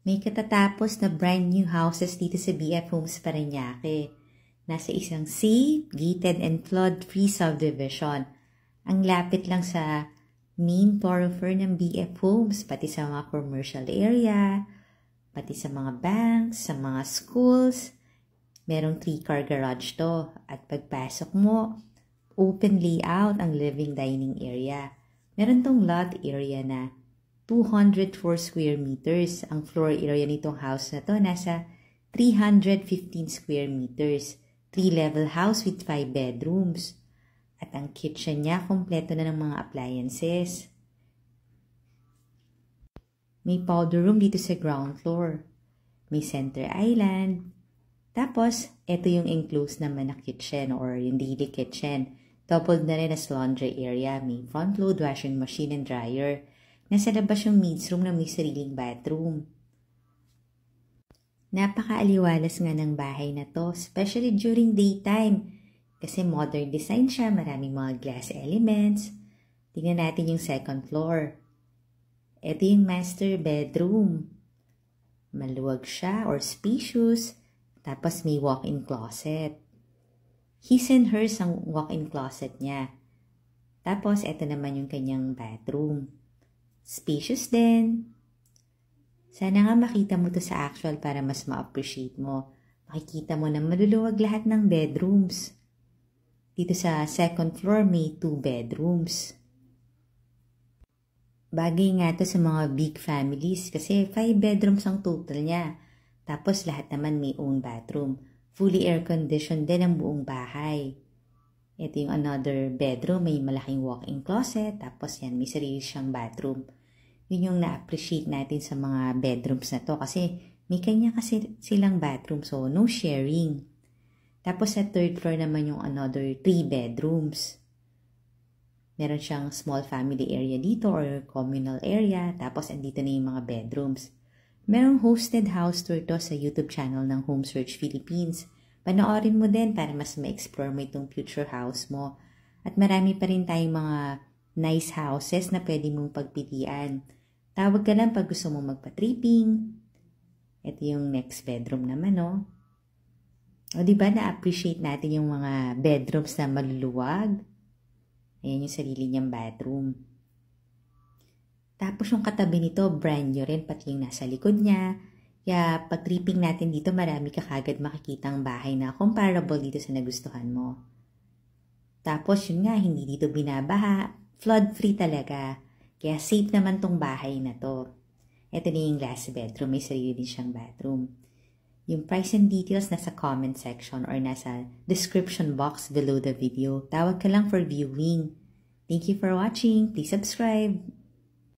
May katatapos na brand new houses dito sa BF Homes Parañaque. Nasa isang safe, gated and flood-free subdivision. Ang lapit lang sa main thoroughfare ng BF Homes, pati sa mga commercial area, pati sa mga banks, sa mga schools. Merong 3-car garage to at pagpasok mo, open layout ang living dining area. Meron tong lot area na 204 square meters. Ang floor area nitong house na to nasa 315 square meters. 3-level house with 5 bedrooms. At ang kitchen niya, kompleto na ng mga appliances. May powder room dito sa ground floor. May center island. Tapos, ito yung enclosed naman na kitchen or yung daily kitchen. Doubled na rin as laundry area. May front load washing machine and dryer. Nasa labas yung maids room na may sariling bathroom. Napakaaliwalas nga ng bahay na to, especially during daytime. Kasi modern design siya, maraming mga glass elements. Tingnan natin yung second floor. Ito yung master bedroom. Maluwag siya or spacious. Tapos may walk-in closet. His and hers ang walk-in closet niya. Tapos ito naman yung kanyang bathroom. Spacious din. Sana nga makita mo to sa actual para mas ma-appreciate mo. Makikita mo na maluluwag lahat ng bedrooms. Dito sa second floor may 2 bedrooms. Bagay nga to sa mga big families kasi 5 bedrooms ang total niya. Tapos lahat naman may own bathroom. Fully air-conditioned din ang buong bahay. Ito yung another bedroom, may malaking walk-in closet, tapos yan, may sarili siyang bathroom. Yun yung na-appreciate natin sa mga bedrooms na to kasi may kanya kasi silang bathroom, so no sharing. Tapos sa third floor naman yung another 3 bedrooms. Meron siyang small family area dito or communal area, tapos andito na yung mga bedrooms. Merong hosted house tour to sa YouTube channel ng Home Search Philippines. Panoorin mo din para mas ma-explore mo itong future house mo. At marami pa rin tayong mga nice houses na pwede mong pagpilian. Tawag ka lang pag gusto mong magpa-tripping. Ito yung next bedroom naman, no? O diba na-appreciate natin yung mga bedrooms na maluluwag? Ayan yung sarili niyang bathroom. Tapos yung katabi nito, brand new rin, pati yung nasa likod niya. Kaya pag tripping natin dito, marami ka kagad makikitang bahay na comparable dito sa nagustuhan mo. Tapos yun nga, hindi dito binabaha. Flood-free talaga. Kaya safe naman tong bahay na to. Ito na yung last bedroom. May sarili din siyang bathroom. Yung price and details nasa comment section or nasa description box below the video. Tawag ka lang for viewing. Thank you for watching. Please subscribe.